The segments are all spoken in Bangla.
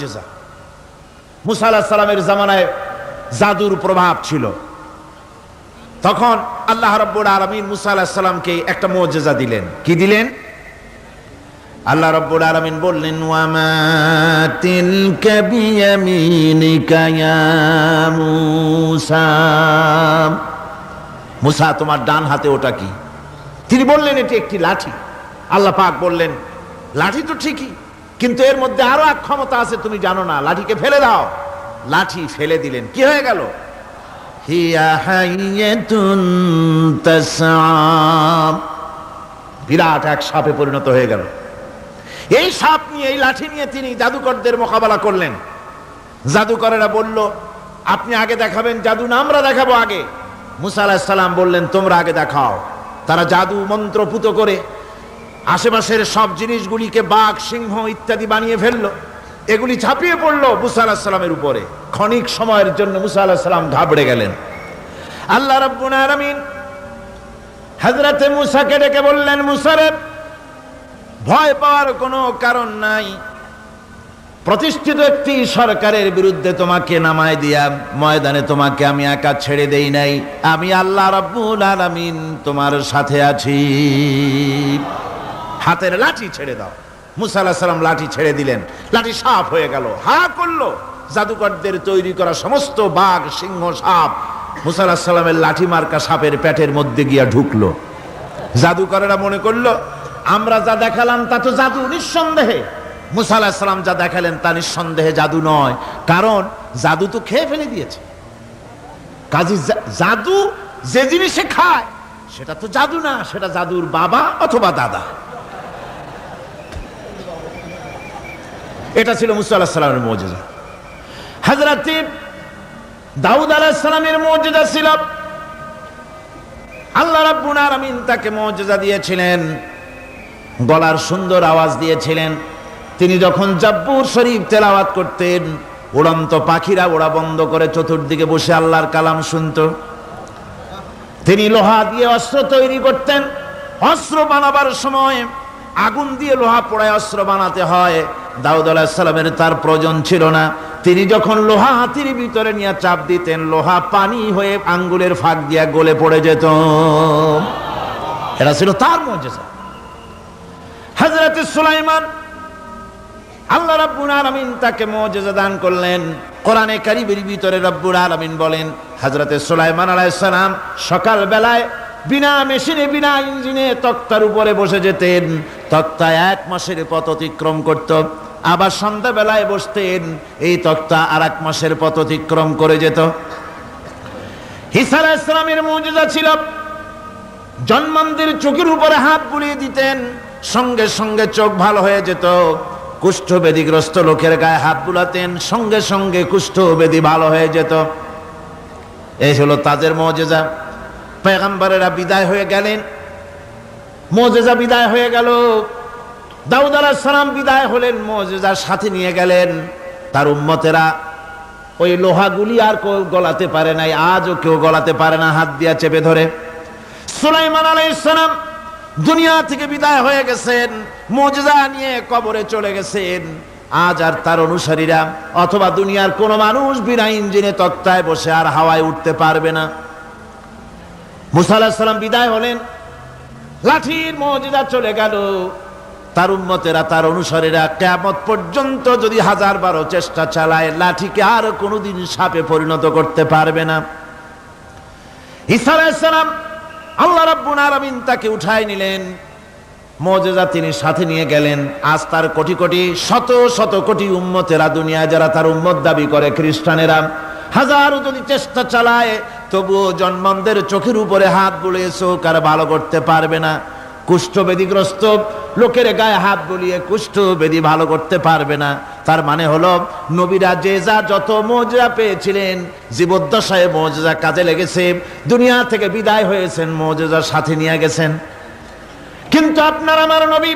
মুজিজা। মুসা আলাইহিস সালামের জামানায় জাদুর প্রভাব ছিল। তখন আল্লাহ রাব্বুল আলামিন মুসা আলাইহিস সালামকে একটা মুজিজা দিলেন। কি দিলেন? আল্লাহ রাব্বুল আলামিন বললেন, ওয়া মা তিলকা বিয়ামিনিকা ইয়া মুসা। মুসা, তোমার ডান হাতে ওটা কি? তিনি বললেন, এটি একটি লাঠি। আল্লাহ পাক বললেন, লাঠি তো ঠিকই, কিন্তু এর মধ্যে আরো এক ক্ষমতা আছে, তুমি জানো না, লাঠিকে ফেলে দাও। লাঠি ফেলে দিলেন, কি হয়ে গেল? হিয়া হাইয়াতুন তাসআ, বিরাট এক সাপে পরিণত হয়ে গেল। এই সাপ নিয়ে, এই লাঠি নিয়ে তিনি জাদুকরদের মোকাবেলা করলেন। জাদুকরেরা বলল, আপনি আগে দেখাবেন জাদু না আমরা দেখাবো আগে? মুসা আলাইহিস সালাম বললেন, তোমরা আগে দেখাও। তারা জাদু মন্ত্র পুত করে আশেপাশের সব জিনিসগুলিকে বাঘ, সিংহ ইত্যাদি বানিয়ে ফেললো। এগুলি ঝাঁপিয়ে পড়লো মুসা আলাইহিস সালামের উপরে। ক্ষণিক সময়ের জন্য মুসা আলাইহিস সালাম ঘাবড়ে গেলেন। আল্লাহ রাব্বুল আলামিন হযরতে মুসাকে ডেকে বললেন, মুসা রে, ভয় পাওয়ার কোনো কারণ নাই। প্রতিষ্ঠিত একটি সরকারের বিরুদ্ধে তোমাকে নামায় দিয়া ময়দানে তোমাকে আমি একা ছেড়ে দেই নাই। আমি আল্লাহ রাব্বুল আলামিন তোমার সাথে আছি। হাতের লাঠি ছেড়ে দাও। মুসা আলাইহিস সালাম লাঠি ছেড়ে দিলেন। লাঠি সাপ হয়ে গেল, হা করলো। জাদুকরদের তৈরি করা সমস্ত বাঘ, সিংহ, সাপ মুসা আলাইহিস সালামের লাঠি মার্কা সাপের পেটের মধ্যে গিয়া ঢুকলো। জাদুকরেরা মনে করলো, আমরা যা দেখালাম তা তো জাদু, নিঃসন্দেহে। মুসা আলাইহিস সালাম যা দেখালেন তা নিঃসন্দেহে জাদু নয়, কারণ জাদু তো খেয়ে ফেলে দিয়েছে। কাজী জাদু যে জিনিসে খায় সেটা তো জাদু না, সেটা জাদুর বাবা অথবা দাদা। এটা ছিল মুসা আলাইহিস সালামের মুজিজা। হযরত দাউদ আলাইহিস সালামের মুজিজা ছিল, আল্লাহ রাব্বুল আলামিন তাকে মুজিজা দিয়েছিলেন, গলার সুন্দর আওয়াজ দিয়েছিলেন। তিনি যখন জাব্বুর শরীফ তেলাওয়াত করতেন, উড়ন্ত পাখিরা ওড়া বন্ধ করে চতুর্দিকে বসে আল্লাহর কালাম শুনত। তিনি লোহা দিয়ে অস্ত্র তৈরি করতেন। অস্ত্র বানাবার সময় আগুন দিয়ে লোহা পোড়ায় অস্ত্র বানাতে হয়। দাউদ আলাইহিস সালামের তার প্রয়োজন ছিল না। তিনি যখন লোহা হাতির ভিতরে নিয়ে চাপ দিতেন, লোহা পানি হয়ে আঙ্গুলের ফাঁক দিয়ে গলে পড়ে যেত। এটা ছিল তার মুজিজা। হযরত সুলাইমান, আল্লাহ রাব্বুল আলামিন তাকে মুজিজা দান করলেন। কোরআনে কারীমের ভিতরে রব্বুল আলামিন বলেন, হযরত সুলাইমান আলাইহিস সালাম সকাল বেলায় বিনা মেশিনে, বিনা ইঞ্জিনে তক্তার উপরে বসে যেতেন। তক্তা 1 মাসের পথ অতিক্রম করত। আবার সন্ধ্যা বেলায় বসতেন, এই তক্তা আর 1 মাসের পথ অতিক্রম করে যেত। ঈসা আলাইহিস সালামের মুজিজা ছিল, জন্মান্ধের চোখের উপরে হাত বুলিয়ে দিতেন, সঙ্গে সঙ্গে চোখ ভালো হয়ে যেত। কুষ্ঠব্যাধিগ্রস্ত লোকের গায়ে হাত বুলাতেন, সঙ্গে সঙ্গে কুষ্ঠব্যাধি ভালো হয়ে যেত। এই হলো তাদের মুজিজা। পয়গম্বরেরা বিদায় হয়ে গেলেন, মুজিজা বিদায় হয়ে গেল। দাউদ আলাইহিস সালাম বিদায় হলেন, মুজিজা সাথে নিয়ে গেলেন। তার উম্মতেরা ওই লোহাগুলি আর কেউ গলাতে পারে নাই, আজও কেউ গলাতে পারে না, হাত দিয়া চেপে ধরে। সুলাইমান আলাইহিস সালাম দুনিয়া থেকে বিদায় হয়ে গেছেন, মুজিজা নিয়ে কবরে চলে গেছেন। আজ আর তার অনুসারীরা অথবা দুনিয়ার কোন মানুষ বিনা ইঞ্জিনে তক্তায় বসে আর হাওয়ায় উঠতে পারবে না। মুসা আলাইহিস সালাম বিদায় হলেন, লাঠির মুজিজা চলে গেল। তার উম্মতেরা, তার অনুসারীরা কিয়ামত পর্যন্ত যদি 1000 চেষ্টা চালায়, লাঠিকে আর কোনোদিন সাপে পরিণত করতে পারবে না। ঈসা আলাইহিস সালাম, আল্লাহ রাব্বুল আলামিন তাকে উঠায় নিলেন, মুজিজা তিনি সাথে নিয়ে গেলেন। আজ তার কোটি কোটি, শত শত কোটি উম্মতেরা, দুনিয়া যারা তার উম্মত দাবি করে, খ্রিস্টানেরা, হাজারো যদি চেষ্টা চালায়, তবুও জন্মান্ধের চোখের উপরে হাত বুলিয়ে চোখ আর ভালো করতে পারবে না। কুষ্ঠব্যাধিগ্রস্ত লোকের গায়ে হাত বুলিয়ে কুষ্ঠব্যাধি ভালো করতে পারবে না। তার মানে হলো, নবীরা যে যা যত মুজিজা পেয়েছিলেন, জীবদ্দশায় মুজিজা কাজে লেগেছে। দুনিয়া থেকে বিদায় হয়েছেন, মুজিজা সাথে নিয়ে গেছেন। কিন্তু আপনার আমার নবী,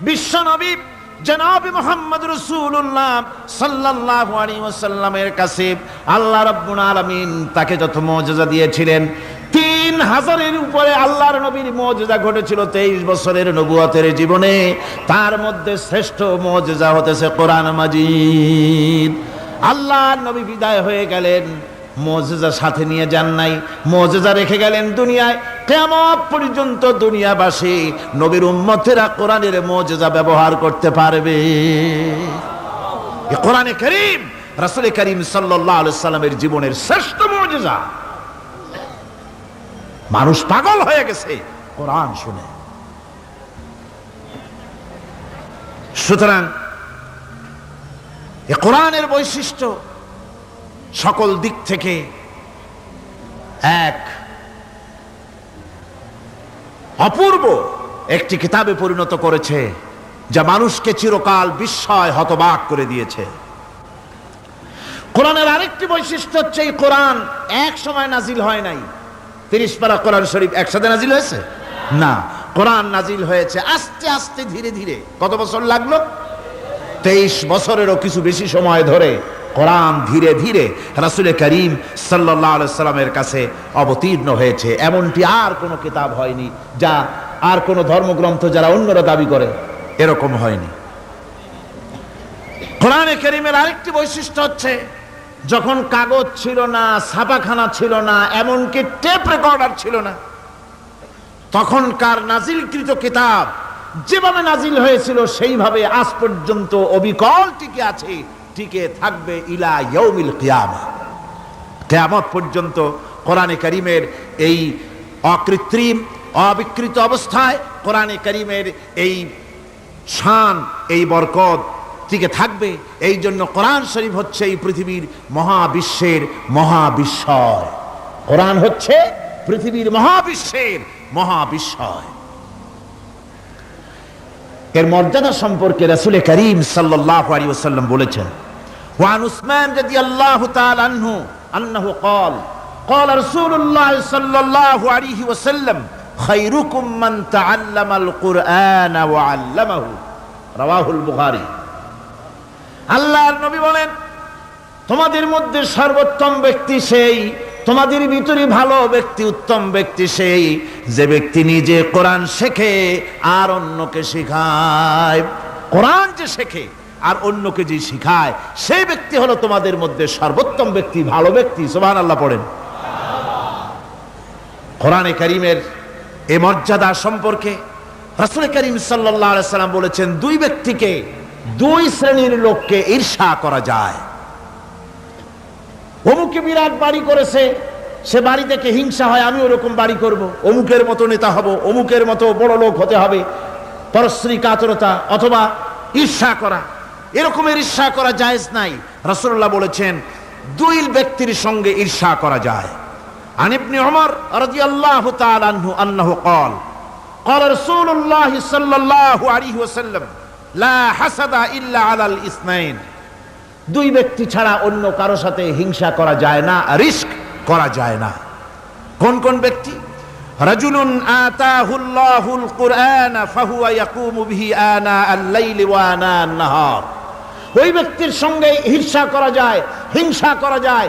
বিশ্ব নবী জনাব মুহাম্মদ রাসূলুল্লাহ সাল্লাল্লাহু আলাইহি ওয়াসাল্লামের কাছে আল্লাহ রাব্বুল আলামিন তাকে যত মুজিজা দিয়েছিলেন, 3000-এর উপরে আল্লাহর নবীর মুজিজা ঘটেছিল 23 বছরের নবুয়তের জীবনে। তার মধ্যে শ্রেষ্ঠ মুজিজা হতেছে কোরআন মাজিদ। আল্লাহর নবী বিদায় হয়ে গেলেন, মুজিজা সাথে নিয়ে যান নাই, মুজিজা রেখে গেলেন দুনিয়ায়। কিয়ামত পর্যন্ত দুনিয়াবাসী নবীর উম্মতেরা কোরআনের মুজিজা ব্যবহার করতে পারবে। এই কোরআনে কারীম রাসূল করিম সাল্লাল্লাহু আলাইহি সাল্লামের জীবনের শ্রেষ্ঠ মুজিজা। মানুষ পাগল হয়ে গেছে কোরআন শুনে। সুতরাং এই কোরআনের বৈশিষ্ট্য সকল দিক থেকে এক অপূর্ব একটি কিতাবে পরিণত করেছে, যা মানুষকে চিরকাল বিস্ময় হতবাক করে দিয়েছে। কোরআনের আরেকটি বৈশিষ্ট্য হচ্ছে এই কোরআন এক সময় নাজিল হয় নাই। 30 পারা কোরআন শরীফ একসাথে নাজিল হয়েছে না, কোরআন নাজিল হয়েছে আস্তে আস্তে ধীরে ধীরে। কত বছর লাগলো? 23 বছরেরও কিছু বেশি সময় ধরে কোরআন ধীরে ধীরে রাসূল করিম সাল্লাল্লাহু আলাইহি সাল্লামের কাছে অবতীর্ণ হয়েছে। এমনটি আর কোনো কিতাব হয়নি, যা আর কোনো ধর্মগ্রন্থ যারা অন্যরা দাবি করে এরকম হয়নি। কোরআনে কারীমের আরেকটি বৈশিষ্ট্য হচ্ছে, যখন কাগজ ছিল না, ছাপাখানা ছিল না, এমনকি টেপ রেকর্ডার ছিল না, তখনকার নাজিলকৃত কিতাব যেভাবে নাজিল হয়েছিল সেইভাবে আজ পর্যন্ত অবিকল টিকে আছে, টিকে থাকবে ইলা ইয়াউমিল কিয়ামা। কিয়ামত পর্যন্ত কোরআনে কারীমের এই অকৃত্রিম অবিকৃত অবস্থায় কোরআনে কারীমের এই শান, এই বরকত টিকে থাকবে। এই জন্য কোরআন শরীফ হচ্ছে এই পৃথিবীর মহাবিশ্বের মহাবিস্ময়। কোরআন হচ্ছে পৃথিবীর মহাবিশ্বের মহাবিস্ময়। এর মর্যাদা সম্পর্কে রাসূল করিম সাল্লাল্লাহু আলাইহি ওয়াসাল্লাম বলেছেন, ওয়ান উসমান রাদিয়াল্লাহু তাআলা আনহু আন্নাহু قال قال رسول الله صلى الله عليه وسلم خيركم من تعلم القرآن وعلمه رواه البخاري। আল্লাহর নবী বলেন, তোমাদের মধ্যে সর্বোত্তম ব্যক্তি সেই, তোমাদের ভিতরে ভালো ব্যক্তি, উত্তম ব্যক্তি সেই যে ব্যক্তি নিজে কোরআন শেখে আর অন্যকে শেখায়। কোরআন যে শেখে আর অন্যকে যে শেখায়, সেই ব্যক্তি হলো তোমাদের মধ্যে সর্বোত্তম ব্যক্তি, ভালো ব্যক্তি। সুবহানাল্লাহ পড়েন। কোরআনে কারীমের এই মর্যাদা সম্পর্কে রাসূল করিম সাল্লাল্লাহু আলাইহি সাল্লাম বলেছেন, দুই ব্যক্তিকে, দুই শ্রেণীর লোককে ঈর্ষা করা যায়। অমুকে বিরাট বাড়ি করেছে, সে বাড়ি দেখে হিংসা হয়, আমি ওরকম বাড়ি করব, অমুকের মতো নেতা হব, অমুকের মতো বড় লোক হতে হবে। পরশ্রী কাতরতা অথবা ঈর্ষা করা, এরকমের ঈর্ষা করা জায়েজ নাই। রাসূলুল্লাহ বলেছেন, দুই ব্যক্তির সঙ্গে ঈর্ষা করা যায়। আন ইবনে উমর রাদিয়াল্লাহু তাআলা আনহু আন্নাহু قال قال رسول الله صلى الله عليه وسلم لا حسد الا على الاثنين। দুই ব্যক্তি ছাড়া অন্য কারো সাথে হিংসা করা যায় না, রিস্ক করা যায় না। কোন কোন ব্যক্তি? রাজুলুন আতাহুল্লাহুল কুরআন ফাহুয়া ইয়াকুমু বিহি আনা আল-লাইলি ওয়া আনা আন-নাহার। ওই ব্যক্তির সঙ্গে ঈর্ষা করা যায়, হিংসা করা যায়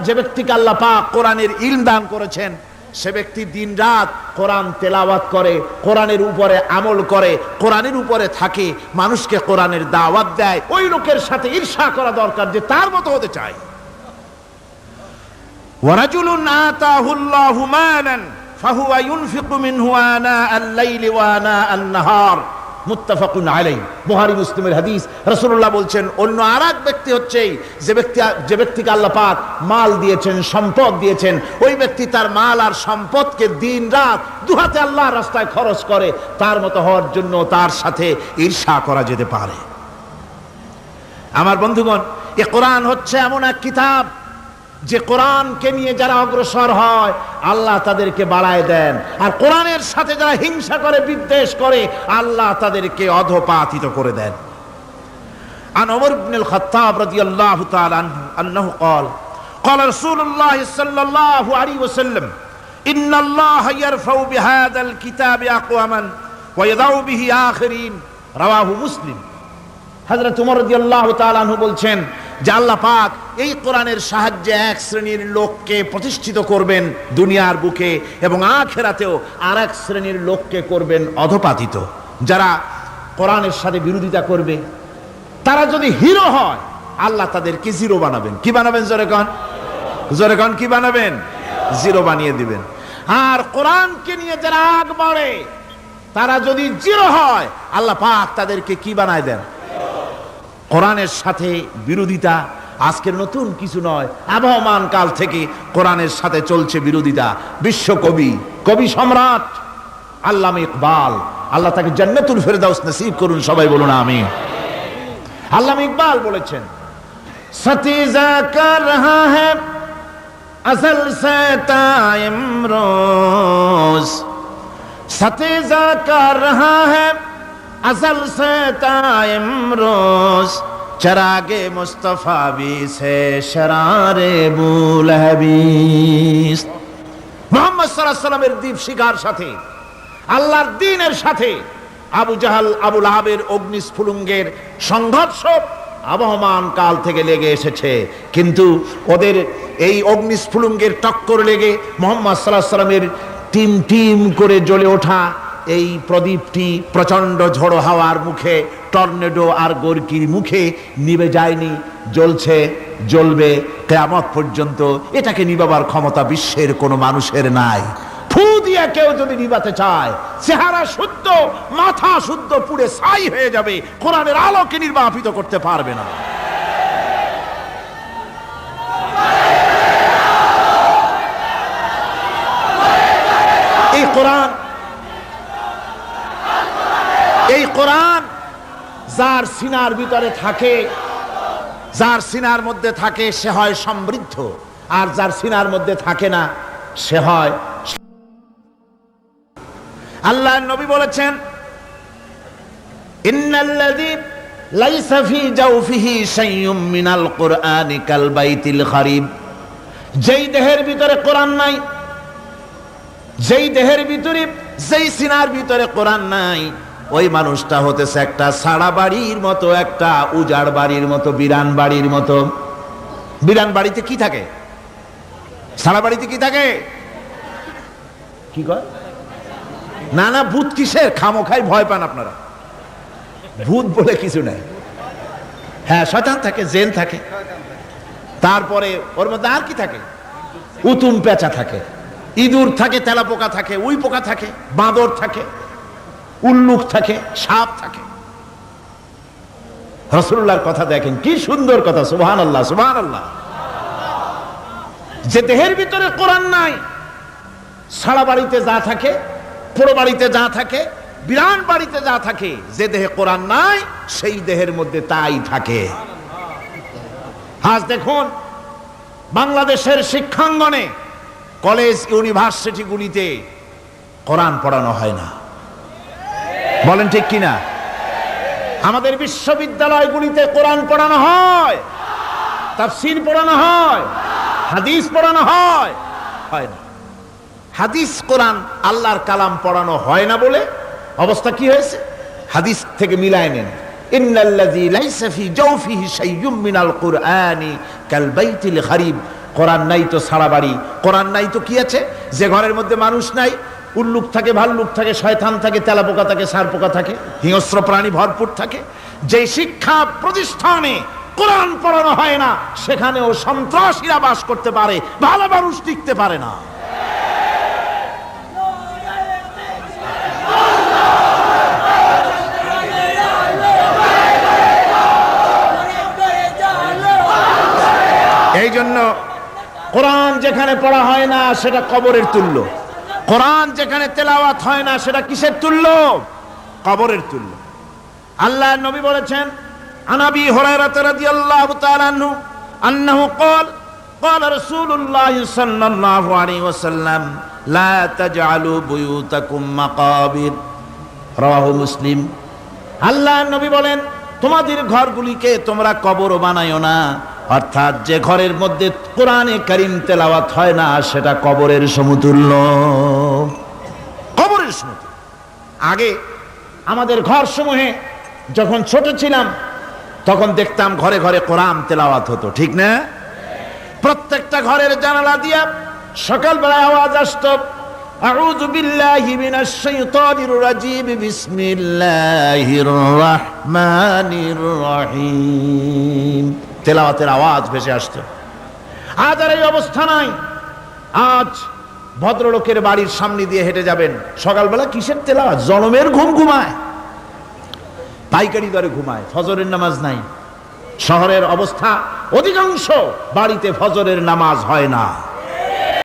যে ব্যক্তিকে আল্লাহ পাক কোরআনের ইলম দান করেছেন, সে ব্যক্তি দিন রাত কোরআন তেলাওয়াত করে, কোরআনের উপরে আমল করে, কোরআনের উপরে থাকে, মানুষকে কোরআনের দাওয়াত দেয়। ওই লোকের সাথে ঈর্ষা করা দরকার যে তার মতো হতে চায়। ওয়ারাজুলুন আতাহুল্লাহু মালান ফাহুয়া ইউনফিকু মিনহু আনা আল-লাইলি ওয়া আনা আন-নাহার। মুত্তাফাকুন আলাইহি, বুখারী মুসলিমের হাদিস। রাসূলুল্লাহ বলছেন, অন্য আরেক ব্যক্তি হচ্ছে যে ব্যক্তিকে আল্লাহ পাক মাল দিয়েছেন, সম্পদ দিয়েছেন, ওই ব্যক্তি তার মাল আর সম্পদকে দিন রাত দুহাতে আল্লাহর রাস্তায় খরচ করে। তার মতো হওয়ার জন্য তার সাথে ঈর্ষা করা যেতে পারে। আমার বন্ধুগণ, এই কোরআন হচ্ছে এমন এক কিতাব যে কোরআনকে নিয়ে যারা অগ্রসর হয় আল্লাহ তাদেরকে বাড়ায় দেন, আর কোরআনের সাথে যারা হিংসা করে, বিদ্বেষ করে, আল্লাহ তাদেরকে অধঃপাতিত করে দেন। আন ওমর ইবনুল খাত্তাব রাদিয়াল্লাহু তাআলা আনহু আন্নাহু قال قال رسول الله صلى الله عليه وسلم ان الله يرفع بهذا الكتاب اقواما ويضع به آخرين رواه মুসলিম। হযরত ওমর রাদিয়াল্লাহু তাআলা আনহু বলছেন, যে আল্লাহ পাক এই কোরআনের সাহায্যে এক শ্রেণীর লোককে প্রতিষ্ঠিত করবেন দুনিয়ার বুকে, এবং আখিরাতেও আর এক শ্রেণীর লোককে করবেন অধপাতিত। যারা কোরআনের সাথে বিরোধিতা করবে, তারা যদি হিরো হয়, আল্লাহ তাদেরকে জিরো বানাবেন। কি বানাবেন? জোরে কন, জোরে কন, কি বানাবেন? জিরো বানিয়ে দিবেন। আর কোরআনকে নিয়ে যারা আগ বাড়ে, তারা যদি জিরো হয়, আল্লাহ পাক তাদেরকে কি বানায় দেন? কোরআনের সাথে বিরোধিতা আজকের নতুন কিছু নয়, আবহমান কাল থেকে কোরআনের সাথে চলছে বিরোধিতা। বিশ্বকবি, কবি সম্রাট আল্লামা ইকবাল, আল্লাহ তাকে জান্নাতুল ফেরদাউস নসিব করুন, সবাই বলুন আমিন। আল্লামা ইকবাল বলেছেন, সতীজা কর রহা হ্যায় আসল সে তাইম রোজ, সতীজা কর রহা হ্যায় আসল সে তাইম রোজ, চরাগে মুস্তফা বি সে শরারে বুলহবিস। মুহাম্মদ সাল্লাল্লাহু আলাইহি ওয়াসাল্লামের দীপ শিখার সাথে, আল্লাহর দ্বীনের সাথে আবু জাহাল, আবু লাহাবের অগ্নিস্ফুলিঙ্গের সংঘর্ষ আবহমান কাল থেকে লেগে এসেছে। কিন্তু ওদের এই অগ্নিস্ফুলিঙ্গের টক্কর লেগে মুহাম্মদ সাল্লাল্লাহু আলাইহি ওয়াসাল্লামের টিম টিম করে জ্বলে ওঠা এই প্রদীপটি প্রচন্ড ঝড়ো হাওয়ার মুখে, টর্নেডো আর গর্কির মুখে নিভে যায়নি, জ্বলছে, জ্বলবে কিয়ামত পর্যন্ত। এটাকে নিভাবার ক্ষমতা বিশ্বের কোনো মানুষের নাই। ফু দিয়ে কেউ যদি নিভাতে চায়, চেহারা শুদ্ধ, মাথা শুদ্ধ, পুড়ে ছাই হয়ে যাবে, কোরআনের আলোকে নির্বাপিত করতে পারবে না। এই কোরআন যার সিনার ভিতরে থাকে, যার সিনার মধ্যে থাকে, সে হয় সমৃদ্ধ, আর যার সিনার মধ্যে থাকে না, সে হয়। আল্লাহর নবী বলেছেন, ইন্নাল্লাযী লাইসা ফী জাওফিহি শাইউম মিনাল কুরআনি কাল বাইতিল খারিব। যেই দেহের ভিতরে কোরআন নাই, যেই দেহের ভিতরে, যেই সিনার ভিতরে কোরআন নাই, ওই মানুষটা হতেছে একটা সাড়া বাড়ির মতো, একটা উজাড় বাড়ির মতো, বিরান বাড়ির মতো। বিরান বাড়িতে কি থাকে? সাড়া বাড়িতে কি থাকে? কি কয়? না না, ভূত কিসের? খামোখাই ভয় পান আপনারা। ভূত বলে কিছু নাই। হ্যাঁ, শয়তান থাকে, জিন থাকে, তারপরে ওর মধ্যে আর কি থাকে? উতুম পেঁচা থাকে, ইঁদুর থাকে, তেলাপোকা থাকে, উই পোকা থাকে, বাঁদর থাকে, উল্লুক থাকে, সাপ থাকে। রাসূলুল্লাহর কথা দেখেন, কি সুন্দর কথা, সুবহানাল্লাহ, সুবহানাল্লাহ। যে দেহের ভিতরে কোরআন নাই, সারা বাড়িতে যা থাকে, পুরো বাড়িতে যা থাকে, বিরান বাড়িতে যা থাকে, যে দেহে কোরআন নাই, সেই দেহের মধ্যে তাই থাকে। আজ দেখুন, বাংলাদেশের শিক্ষাঙ্গনে, কলেজ, ইউনিভার্সিটিগুলিতে কোরআন পড়ানো হয় না। বলেন ঠিক কিনা? আমাদের বিশ্ববিদ্যালয়গুলিতে কোরআন পড়ানো হয়, তাফসীর পড়ানো হয়, হাদিস পড়ানো হয়, হয় না। হাদিস, কোরআন, আল্লাহর কালাম পড়ানো হয় না বলে অবস্থা কি হয়েছে? হাদিস থেকে মিলায় নেন, ইন্নাল্লাযী লাইসা ফী জাওফিহি শাইউম মিনাল কুরআনি কাল বাইতিল খারিব। কোরআন নাই তো সারা বাড়ি, কোরআন নাই তো কি আছে? যে ঘরের মধ্যে মানুষ নাই, উল্লুক থাকে, ভাল্লুক থাকে, শয়তান থাকে, তেলাপোকা থাকে, সারপোকা থাকে, হিংস্র প্রাণী ভরপুর থাকে। যে শিক্ষা প্রতিষ্ঠানে কোরআন পড়ানো হয় না, সেখানেও সন্ত্রাসীরা বাস করতে পারে, ভালো মানুষ টিকতে পারে না। এই জন্য কোরআন যেখানে পড়া হয় না, সেটা কবরের তুল্য। কোরআন যেখানে তেলাওয়াত হয় না, সেটা কিসের তুল্য? কবরের তুল্য। আল্লাহর নবী বলেছেন, আনাবি হুরায়রা রাদিয়াল্লাহু তাআলা আনহু আন্নাহু ক্বাল ক্বালা রাসূলুল্লাহ সাল্লাল্লাহু আলাইহি ওয়াসাল্লাম লা তাজআলু বুয়ুতাকুম মাকাবির, রাওয়াহু মুসলিম। আল্লাহর নবী বলেন, তোমাদের ঘরগুলিকে তোমরা কবর বানায়ো না। অর্থাৎ যে ঘরের মধ্যে কোরআনে কারীম তেলাওয়াত হয় না, সেটা কবরের সমতুল্য, কবরের সমতুল্য। আগে আমাদের ঘর সমূহে যখন ছোট ছিলাম, তখন দেখতাম ঘরে ঘরে কোরআন তেলাওয়াত হতো, ঠিক না? প্রত্যেকটা ঘরের জানালা দিয়া সকালবেলায় আওয়াজ আসতো, আউযু বিল্লাহি মিনাশ শাইতানির রাজিম, বিসমিল্লাহির রহমানির রহিম, তেলাওয়াতের আওয়াজ ভেসে আসতো। আজ আর এই অবস্থা নাই। আজ ভদ্রলোকের বাড়ির সামনে দিয়ে হেঁটে যাবেন, সকালবেলা কিসের তেলাওয়াত? জনমের ঘুম ঘুমায়, পাইকারি দরে ঘুমায়, ফজরের নামাজ নাই। শহরের অবস্থা, অধিকাংশ বাড়িতে ফজরের নামাজ হয় না।